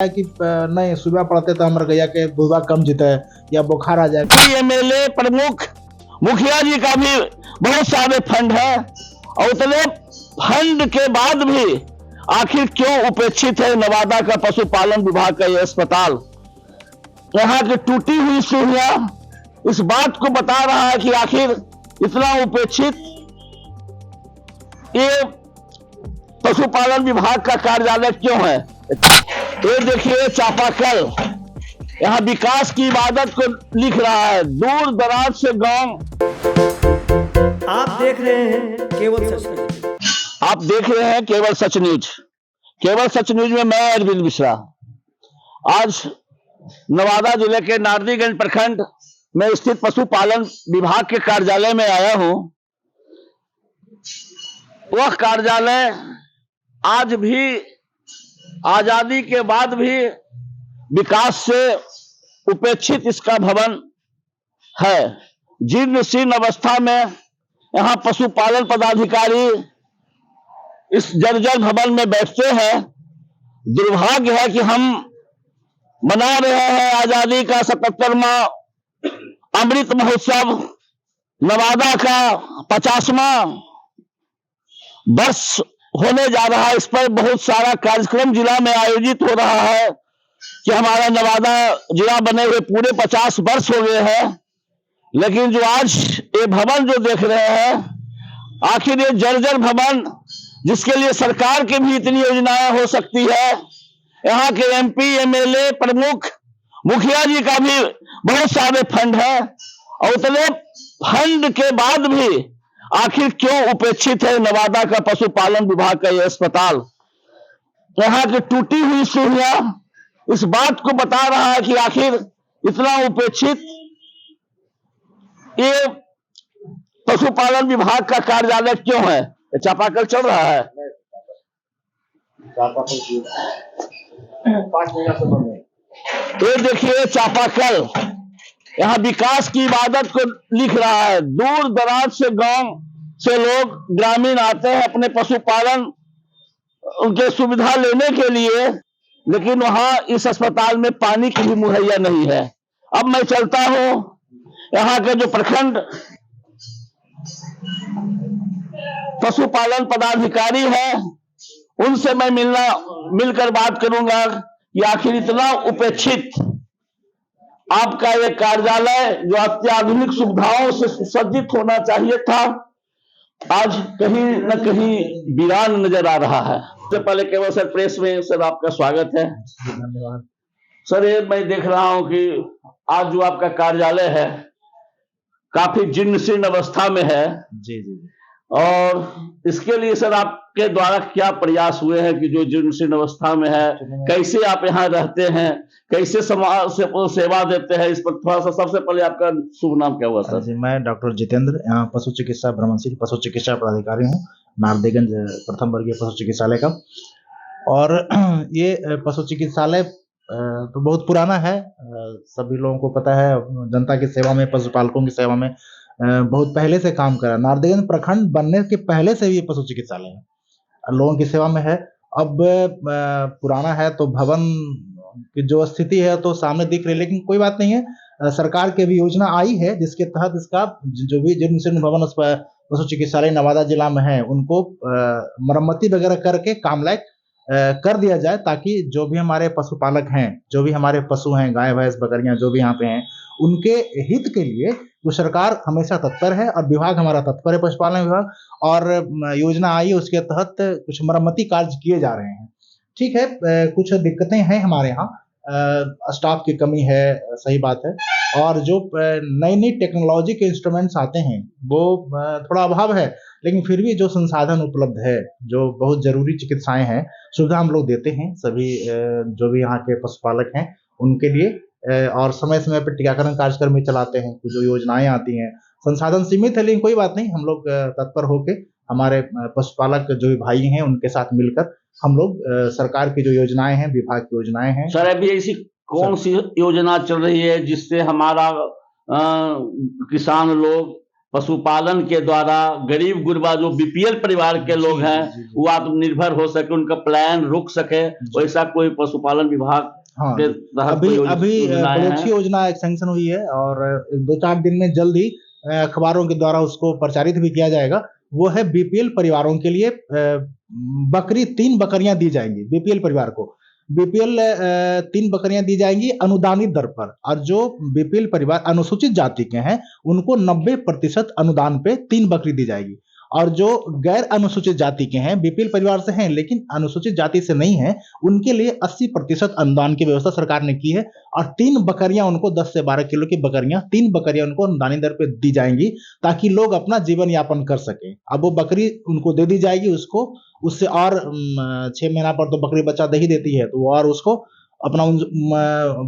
है कि नहीं सुबह पढ़ते तो हमर गैया के बुढ़वा कम जीते या बुखार आ जाए। एमएलए प्रमुख मुखिया जी का भी बहुत सारे फंड है और उतने फंड के बाद भी आखिर क्यों उपेक्षित है नवादा का पशुपालन विभाग का यह अस्पताल। यहाँ की टूटी हुई सीढ़ियां इस बात को बता रहा है कि आखिर इतना उपेक्षित ये पशुपालन विभाग का कार्यालय क्यों है। ये देखिए चापाकल यहाँ विकास की इबादत को लिख रहा है, दूर दराज से गांव। आप देख रहे हैं केवल सच न्यूज। आप देख रहे हैं केवल सच न्यूज। केवल सच न्यूज में मैं अरविंद मिश्रा आज नवादा जिले के नारदीगंज प्रखंड में स्थित पशुपालन विभाग के कार्यालय में आया हूं। वह कार्यालय आज भी आजादी के बाद भी विकास से उपेक्षित इसका भवन है। जीर्ण शीर्ण अवस्था में यहाँ पशुपालन पदाधिकारी इस जर्जर भवन में बैठते हैं। दुर्भाग्य है कि हम मना रहे हैं आजादी का 77वां अमृत महोत्सव, नवादा का 50वां वर्ष होने जा रहा है। इस पर बहुत सारा कार्यक्रम जिला में आयोजित हो रहा है कि हमारा नवादा जिला बने हुए पूरे 50 वर्ष हो गए हैं, लेकिन जो आज ये भवन जो देख रहे हैं, आखिर ये जर्जर भवन जिसके लिए सरकार की भी इतनी योजनाएं हो सकती है, यहाँ के एमपी एमएलए प्रमुख मुखिया जी का भी बहुत सारे फंड है और उतने फंड के बाद भी आखिर क्यों उपेक्षित है नवादा का पशुपालन विभाग का यह अस्पताल। यहाँ की टूटी हुई सीढ़ियां इस बात को बता रहा है कि आखिर इतना उपेक्षित ये पशुपालन विभाग का कार्यालय क्यों है। चापाकल चल रहा है, 5 महीना से बंद है। ये देखिए चापाकल यहाँ विकास की इबादत को लिख रहा है। दूर दराज से गांव से लोग ग्रामीण आते हैं अपने पशुपालन उनके सुविधा लेने के लिए, लेकिन वहां इस अस्पताल में पानी की भी मुहैया नहीं है। अब मैं चलता हूं, यहाँ के जो प्रखंड पशुपालन पदाधिकारी हैं उनसे मैं मिलकर बात करूंगा कि आखिर इतना उपेक्षित आपका ये कार्यालय जो अत्याधुनिक सुविधाओं से सुसज्जित होना चाहिए था, आज कहीं न कहीं वीरान नजर आ रहा है। सबसे पहले केवल सर प्रेस में सर आपका स्वागत है। धन्यवाद सर, ये मैं देख रहा हूं कि आज जो आपका कार्यालय है काफी जीर्ण शीर्ण अवस्था में है। जी जी जी। और इसके लिए सर आपके द्वारा क्या प्रयास हुए हैं कि जो जीर्ण शीर्ण अवस्था में है, कैसे आप यहाँ रहते हैं, कैसे समाज से सेवा देते हैं, इस पर थोड़ा सा सबसे पहले आपका शुभ नाम क्या हुआ सर। जी, मैं डॉक्टर जितेंद्र, यहाँ पशु चिकित्सा भ्रमणशील पशु चिकित्सा पदाधिकारी हूँ, नारदीगंज प्रथम वर्गीय पशु चिकित्सालय का। और ये पशु चिकित्सालय तो बहुत पुराना है, सभी लोगों को पता है। जनता की सेवा में, पशुपालकों की सेवा में बहुत पहले से काम करा। नारदीगंज प्रखंड बनने के पहले से ये पशु चिकित्सालय है, लोगों की सेवा में है। अब पुराना है तो भवन की जो स्थिति है तो सामने दिख रही है, लेकिन कोई बात नहीं है। सरकार की भी योजना आई है जिसके तहत इसका जो भी जीर्ण शीर्ण भवन पशु चिकित्सालय नवादा जिला में है उनको मरम्मती वगैरह करके काम लायक कर दिया जाए, ताकि जो भी हमारे पशुपालक हैं, जो भी हमारे पशु हैं, गाय भैंस बकरियां जो भी यहाँ पे हैं, उनके हित के लिए तो सरकार हमेशा तत्पर है और विभाग हमारा तत्पर है, पशुपालन विभाग। और योजना आई उसके तहत कुछ मरम्मती कार्य किए जा रहे हैं। ठीक है, कुछ दिक्कतें हैं हमारे यहाँ, स्टाफ की कमी है, सही बात है। और जो नई नई टेक्नोलॉजी के इंस्ट्रूमेंट्स आते हैं वो थोड़ा अभाव है, लेकिन फिर भी जो संसाधन उपलब्ध है, जो बहुत जरूरी चिकित्साएं हैं, सुविधा हम लोग देते हैं सभी जो भी यहाँ के पशुपालक हैं उनके लिए। और समय समय पर टीकाकरण कार्यक्रम भी चलाते हैं। कुछ जो योजनाएं आती हैं, संसाधन सीमित है, लेकिन कोई बात नहीं, हम लोग तत्पर होके हमारे पशुपालक जो भी भाई हैं उनके साथ मिलकर हम लोग सरकार की जो योजनाएं हैं, विभाग की योजनाएं हैं। सर, अभी ऐसी कौन सी योजना चल रही है जिससे हमारा किसान लोग पशुपालन के द्वारा गरीब गुरबा जो बीपीएल परिवार के लोग हैं जी, जी। वो आत्मनिर्भर हो सके, उनका प्लान रुक सके, वैसा कोई पशुपालन विभाग हाँ के तहत अभी कोई अभी योजनाएं बड़ी हैं? अच्छी योजना एक सैंक्शन हुई है और 2-4 दिन में जल्द ही अखबारों के द्वारा उसको प्रचारित भी किया जाएगा। वो है बीपीएल परिवारों के लिए बकरी 3 बकरियां दी जाएंगी बीपीएल परिवार को। बीपीएल 3 बकरियां दी जाएंगी अनुदानित दर पर और जो बीपीएल परिवार अनुसूचित जाति के हैं उनको 90% अनुदान पे 3 बकरी दी जाएगी और जो गैर अनुसूचित जाति के हैं बीपीएल परिवार से हैं लेकिन अनुसूचित जाति से नहीं है उनके लिए 80% अनुदान की व्यवस्था सरकार ने की है और 3 बकरियां उनको 10 से 12 किलो की बकरियां 3 बकरियां उनको अनुदानित दर पे दी जाएंगी ताकि लोग अपना जीवन यापन कर सकें। अब वो बकरी उनको दे दी जाएगी, उसको उससे और 6 महीना पर तो बकरी बच्चा दे ही देती है तो वो और उसको अपना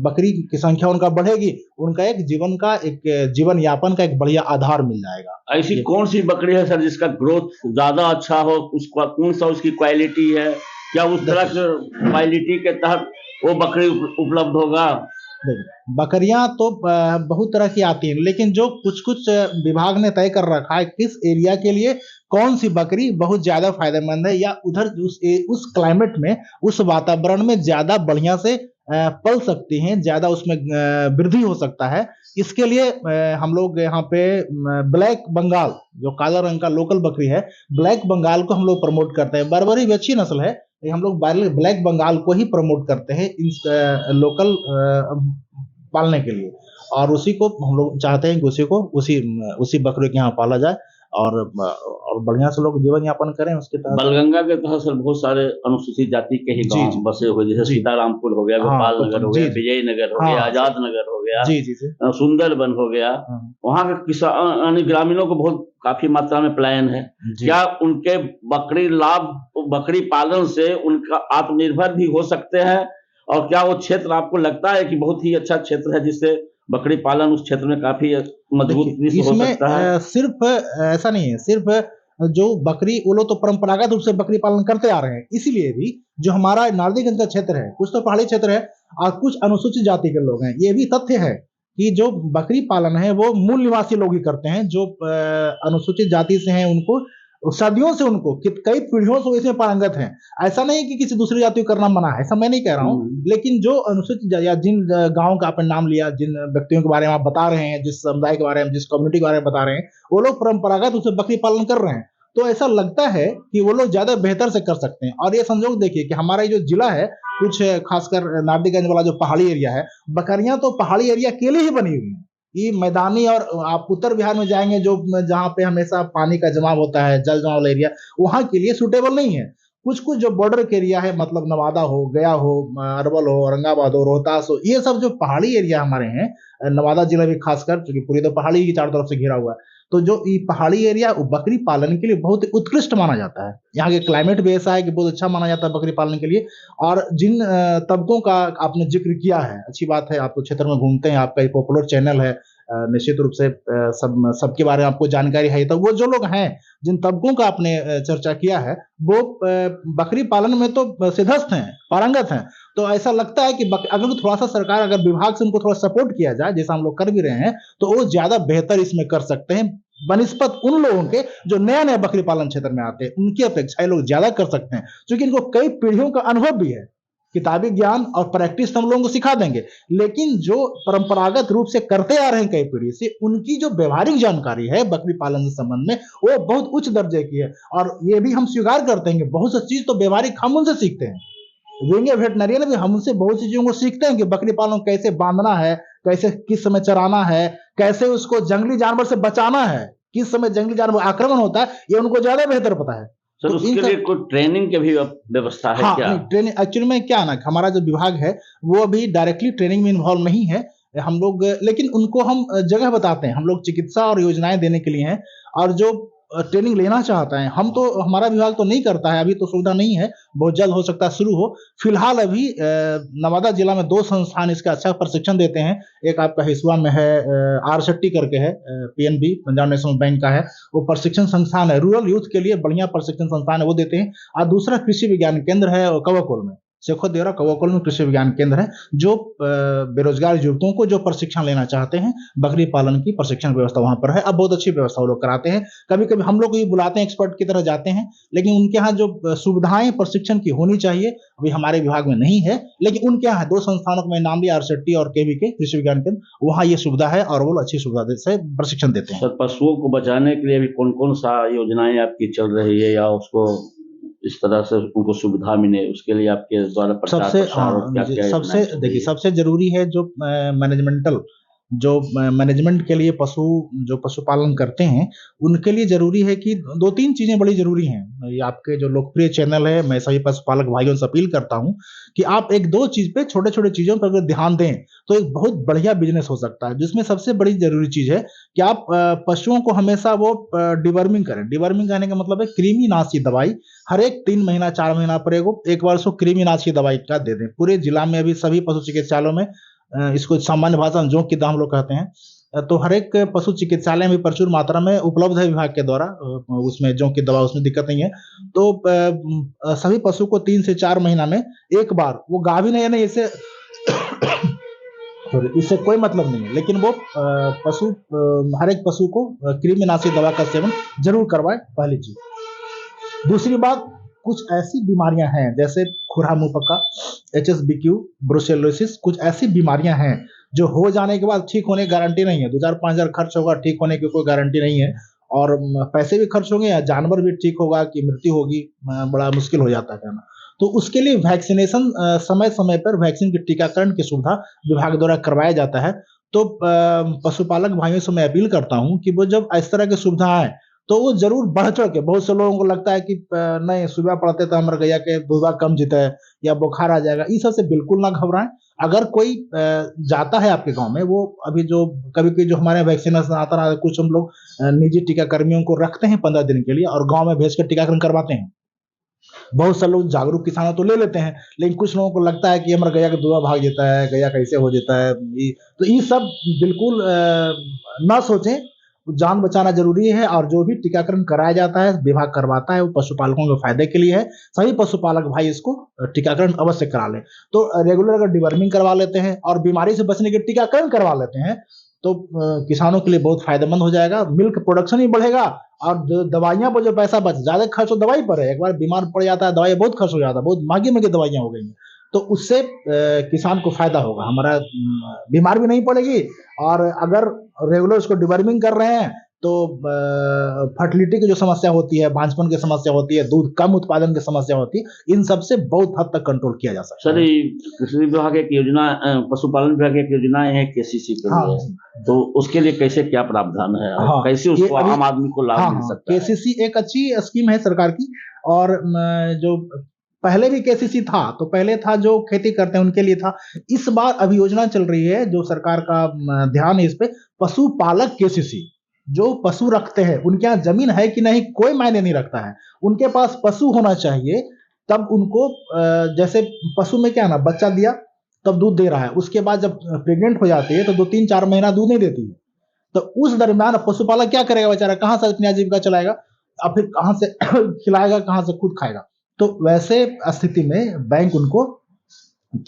बकरी की संख्या उनका बढ़ेगी, उनका एक जीवन यापन का एक बढ़िया आधार मिल जाएगा। ऐसी कौन सी बकरी है सर जिसका ग्रोथ ज्यादा अच्छा हो, उसका कौन सा उसकी क्वालिटी है, क्या उस तरह के क्वालिटी के तहत वो बकरी उपलब्ध होगा? देखिए बकरियां तो बहुत तरह की आती हैं लेकिन जो कुछ विभाग ने तय कर रखा है किस एरिया के लिए कौन सी बकरी बहुत ज्यादा फायदेमंद है या उधर उस क्लाइमेट में उस वातावरण में ज्यादा बढ़िया से पल सकती हैं, ज्यादा उसमें वृद्धि हो सकता है। इसके लिए हम लोग यहाँ पे ब्लैक बंगाल जो काला रंग का लोकल बकरी है ब्लैक बंगाल को हम लोग प्रमोट करते हैं। बर्बरी भी अच्छी नस्ल है, हम लोग ब्लैक बंगाल को ही प्रमोट करते हैं इन लोकल पालने के लिए और उसी को हम लोग चाहते हैं कि उसी बकरे के यहाँ पाला जाए और बढ़िया से लोग जीवन यापन करें उसके तहत। बलगंगा के तहत सर बहुत सारे अनुसूचित जाति के ही गांव बसे हुए, जैसे सीतारामपुर हो गया, गोपाल नगर हो गया, विजय नगर हो गया, आजाद नगर हो गया, सुंदरबन हो गया। वहाँ के किसान ग्रामीणों को बहुत काफी मात्रा में प्लान है। क्या उनके बकरी पालन से उनका आत्मनिर्भर भी हो सकते हैं और क्या वो क्षेत्र आपको लगता है कि बहुत ही अच्छा क्षेत्र है जिससे बकरी पालन उस क्षेत्र में काफी मजबूत हो सकता है? सिर्फ ऐसा नहीं है, सिर्फ जो बकरी वो लोग तो परंपरागत रूप से बकरी पालन करते आ रहे हैं, इसीलिए भी जो हमारा नारदीगंज का क्षेत्र है कुछ तो पहाड़ी क्षेत्र है और कुछ अनुसूचित जाति के लोग हैं। ये भी तथ्य है कि जो बकरी पालन है वो मूल निवासी लोग ही करते हैं, जो अनुसूचित जाति से हैं उनको सदियों से उनको कई पीढ़ियों से इसमें पारंगत हैं। ऐसा नहीं कि किसी दूसरी जाति को करना मना है, ऐसा मैं नहीं कह रहा हूँ, लेकिन जो अनुसूचित या जिन गांव का आपने नाम लिया, जिन व्यक्तियों के बारे में आप बता रहे हैं, जिस समुदाय के बारे में, जिस कम्युनिटी के बारे में बता रहे हैं, वो लोग परंपरागत रूप से बकरी पालन कर रहे हैं तो ऐसा लगता है कि वो लोग ज्यादा बेहतर से कर सकते हैं। और ये संजोग देखिए कि हमारा जो जिला है कुछ खासकर नारदीगंज वाला जो पहाड़ी एरिया है, बकरियां तो पहाड़ी एरिया के लिए ही बनी हुई है। ये मैदानी और आप उत्तर बिहार में जाएंगे जो जहाँ पे हमेशा पानी का जमाव होता है, जल जमाव वाला एरिया, वहां के लिए सुटेबल नहीं है। कुछ जो बॉर्डर के एरिया है, मतलब नवादा हो, गया हो, अरवल हो, औरंगाबाद हो, रोहतास हो, ये सब जो पहाड़ी एरिया हमारे हैं, नवादा जिला भी खासकर, क्योंकि पूरी तो पहाड़ी की चारों तरफ से घिरा हुआ है, तो जो ये पहाड़ी एरिया बकरी पालन के लिए बहुत उत्कृष्ट माना जाता है। यहाँ के क्लाइमेट भी ऐसा है कि बहुत अच्छा माना जाता है बकरी पालन के लिए। और जिन तबकों का आपने जिक्र किया है, अच्छी बात है, आप क्षेत्र में घूमते हैं, आपका एक पॉपुलर चैनल है, निश्चित रूप से सबके बारे में आपको जानकारी है। तो वो जो लोग हैं, जिन तबकों का आपने चर्चा किया है, वो बकरी पालन में तो सिद्धस्थ हैं, पारंगत हैं। तो ऐसा लगता है कि अगर थोड़ा सा सरकार, अगर विभाग से उनको थोड़ा सपोर्ट किया जाए, जैसा हम लोग कर भी रहे हैं, तो वो ज्यादा बेहतर इसमें कर सकते हैं बनिस्पत उन लोगों के जो नया बकरी पालन क्षेत्र में आते हैं। उनकी अपेक्षा लोग ज्यादा कर सकते हैं क्योंकि इनको कई पीढ़ियों का अनुभव भी है। किताबी ज्ञान और प्रैक्टिस हम लोगों को सिखा देंगे, लेकिन जो परंपरागत रूप से करते आ रहे हैं कई पीढ़ी से, उनकी जो व्यवहारिक जानकारी है बकरी पालन के संबंध में, वो बहुत उच्च दर्जे की है। और ये भी हम स्वीकार करते हैं कि बहुत सी चीज तो व्यवहारिक हम उनसे सीखते हैं। विंगे वेटनरियन भी हमसे बहुत सी चीजों को सीखते हैं कि बकरी पालन कैसे बांधना है, कैसे किस समय चराना है, कैसे उसको जंगली जानवर से बचाना है, किस समय जंगली जानवर आक्रमण होता है, ये उनको ज्यादा बेहतर पता है। सर, तो उसके लिए कोई ट्रेनिंग की भी व्यवस्था है? क्या ट्रेनिंग एक्चुअली में क्या ना, हमारा जो विभाग है वो अभी डायरेक्टली ट्रेनिंग में इन्वॉल्व नहीं है हम लोग, लेकिन उनको हम जगह बताते हैं। हम लोग चिकित्सा और योजनाएं देने के लिए हैं, और जो ट्रेनिंग लेना चाहता है, हम तो, हमारा विभाग तो नहीं करता है, अभी तो सुविधा नहीं है, बहुत जल्द हो सकता है शुरू हो। फिलहाल अभी नवादा जिला में 2 संस्थान इसका अच्छा प्रशिक्षण देते हैं। एक आपका हिसुआ में है, आर शेट्टी करके है, पीएनबी पंजाब नेशनल बैंक का है, वो प्रशिक्षण संस्थान है, रूरल यूथ के लिए बढ़िया प्रशिक्षण संस्थान है, वो देते हैं। और दूसरा कृषि विज्ञान केंद्र है कवकोल में, शेखोदेवरा कौवाकोल में कृषि विज्ञान केंद्र है, जो बेरोजगार युवकों को जो प्रशिक्षण लेना चाहते हैं बकरी पालन की प्रशिक्षण व्यवस्था वहां पर है। अब बहुत अच्छी व्यवस्था वो लोग कराते हैं। कभी कभी हम लोग को भी बुलाते हैं, एक्सपर्ट की तरह जाते हैं, लेकिन उनके यहाँ जो सुविधाएं प्रशिक्षण की होनी चाहिए अभी हमारे विभाग में नहीं है। लेकिन उनके यहाँ 2 संस्थानों को मैं नाम दिया, आरसेटी और केवीके कृषि विज्ञान केंद्र, वहाँ ये सुविधा है और वो अच्छी सुविधा से प्रशिक्षण देते हैं। सर, पशुओं को बचाने के लिए अभी कौन कौन सा योजनाएं आपकी चल रही है, या उसको इस तरह से उनको सुविधा मिले उसके लिए आपके द्वारा प्रचार प्रसार और क्या क्या सबसे देखिए, सबसे जरूरी है जो मैनेजमेंटल जो मैनेजमेंट के लिए जो पशुपालन करते हैं उनके लिए जरूरी है कि 2-3 चीजें बड़ी जरूरी हैं। ये आपके जो लोकप्रिय चैनल है, मैं सभी पशुपालक भाइयों से अपील करता हूं कि आप 1-2 चीज पे, छोटे छोटे चीजों पर अगर ध्यान दें तो एक बहुत बढ़िया बिजनेस हो सकता है। जिसमें सबसे बड़ी जरूरी चीज है कि आप पशुओं को हमेशा वो डिवर्मिंग करें। डिवर्मिंग कहने का मतलब है कृमिनाशी दवाई हर एक 3 महीना 4 महीना पर एक बार उसको कृमिनाशी दवाई का दे दें। पूरे जिला में अभी सभी पशु चिकित्सालयों में इसको सामान्य भाषा में जोंक की दवा हम लोग कहते हैं, तो हर एक पशु चिकित्सालय में प्रचुर मात्रा में उपलब्ध है विभाग के द्वारा। उसमें जोंक की दवा, उसमें दिक्कत नहीं है। तो सभी पशु को 3 से 4 महीना में एक बार, वो गाभिन है या नहीं इससे कोई मतलब नहीं है, लेकिन वो हर एक पशु को कृमिनाशी दवा का सेवन जरूर करवाए, पहली चीज। दूसरी बात, कुछ ऐसी बीमारियां हैं जैसे खुरा मुंह पका, HSBQ, ब्रुसेलोसिस, कुछ ऐसी बीमारियां हैं जो हो जाने के बाद ठीक होने की गारंटी नहीं है। 2000-5000 खर्च होगा, ठीक होने की कोई गारंटी नहीं है, और पैसे भी खर्च होंगे या जानवर भी ठीक होगा कि मृत्यु होगी, बड़ा मुश्किल हो जाता है कहना। तो उसके लिए वैक्सीनेशन समय समय पर वैक्सीन के टीकाकरण की सुविधा विभाग द्वारा करवाया जाता है। तो पशुपालक भाइयों से मैं अपील करता हूं कि वो जब इस तरह की सुविधा आए तो वो जरूर बढ़ चढ़ के, बहुत से लोगों को लगता है कि नहीं सुबह पड़ते तो हमारे गैया के दूधा कम जीता है या बुखार आ जाएगा, इस सब से बिल्कुल ना घबराएं। अगर कोई जाता है आपके गांव में, वो अभी जो कभी जो हमारे वैक्सीनेशन आता है, कुछ हम लोग निजी टीकाकर्मियों को रखते हैं 15 दिन के लिए और गांव में भेज कर टीकाकरण करवाते हैं। बहुत से लोग जागरूक किसानों तो ले लेते हैं, लेकिन कुछ लोगों को लगता है कि हमारा गैया का दूधा भाग जाता है, गैया कैसे हो जाता है। तो ये सब बिल्कुल ना सोचें, जान बचाना जरूरी है। और जो भी टीकाकरण कराया जाता है, विभाग करवाता है, वो पशुपालकों के फायदे के लिए है। सभी पशुपालक भाई इसको टीकाकरण अवश्य करा लें। तो रेगुलर अगर डिवर्मिंग करवा लेते हैं और बीमारी से बचने के टीकाकरण करवा लेते हैं तो किसानों के लिए बहुत फायदेमंद हो जाएगा। मिल्क प्रोडक्शन भी बढ़ेगा और दवाइयां पर जो पैसा बच, ज्यादा खर्च तो दवाई पर है। एक बार बीमार पड़ जाता है, दवाई बहुत खर्च हो जाता है, बहुत महंगी दवाइयां हो गई हैं, तो उससे किसान को फायदा होगा, हमारा बीमार भी नहीं पड़ेगी। और अगर रेगुलर उसको डिवर्मिंग कर रहे हैं तो फर्टिलिटी की जो समस्या होती है, बांझपन की समस्या होती है, दूध कम उत्पादन की समस्या होती है, इन सब से बहुत हद तक कंट्रोल किया जा सकता है। सर, कृषि विभाग एक योजना, पशुपालन विभाग की एक योजना है KCC के लिए, तो उसके लिए कैसे क्या प्रावधान है, कैसे उसको आम आदमी को लाभ मिल सकता है? KCC एक अच्छी स्कीम है सरकार की, और जो पहले भी KCC था, तो पहले था जो खेती करते हैं उनके लिए था। इस बार अभी योजना चल रही है जो सरकार का ध्यान है इस पे, पशुपालक KCC। जो पशु रखते हैं उनके यहाँ जमीन है कि नहीं कोई मायने नहीं रखता है, उनके पास पशु होना चाहिए। तब उनको जैसे पशु में क्या ना, बच्चा दिया तब दूध दे रहा है, उसके बाद जब प्रेग्नेंट हो जाती है तो 2-3-4 महीना दूध नहीं देती है, तो उस दरमियान पशुपालक क्या करेगा बेचारा, कहां से अपनी आजीविका चलाएगा, और फिर कहां से खिलाएगा, कहां से खुद खाएगा। तो वैसे स्थिति में बैंक उनको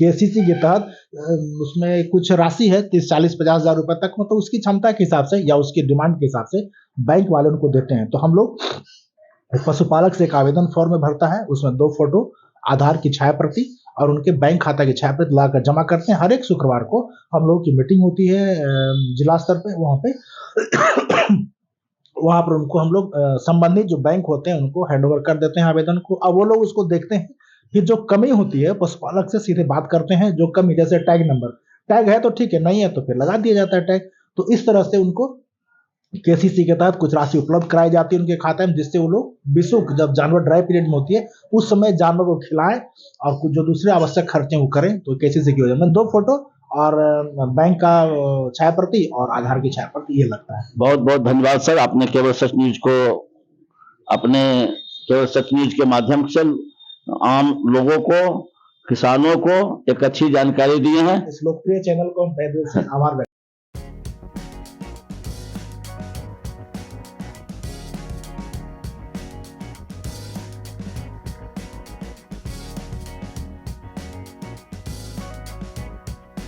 KCC के तहत उसमें कुछ राशि है 30-40-50 हजार रुपए तक, मतलब उसकी क्षमता के हिसाब से या उसकी डिमांड के हिसाब से बैंक वाले उनको देते हैं। तो हम लोग पशुपालक से एक आवेदन फॉर्म में भरता है, उसमें 2 फोटो, आधार की छाया प्रति और उनके बैंक खाता की छाया प्रति लाकर जमा करते हैं। हर एक शुक्रवार को हम लोगों की मीटिंग होती है जिला स्तर पे, वहां पर उनको हम लोग संबंधित जो बैंक होते हैं उनको हैंडओवर कर देते हैं आवेदन को। अब वो लोग उसको देखते हैं, फिर जो कमी होती है पशुपालक से सीधे बात करते हैं। जो कमी, जैसे टैग नंबर, टैग है तो ठीक है, नहीं है तो फिर लगा दिया जाता है टैग। तो इस तरह से उनको KCC के तहत कुछ राशि उपलब्ध कराई जाती है उनके खाते में, जिससे वो लोग विशुल्क, जब जानवर ड्राई पीरियड में होती है उस समय जानवर को खिलाएं और कुछ जो दूसरे आवश्यक खर्चे वो करें। तो KCC की वजह में 2 फोटो और बैंक का छाया प्रति और आधार की छाया प्रति ये लगता है। बहुत बहुत धन्यवाद सर, आपने केवल सच न्यूज को, अपने केवल सच न्यूज के माध्यम से आम लोगों को, किसानों को एक अच्छी जानकारी दी है। इस लोकप्रिय चैनल को हम तहे दिल से आभार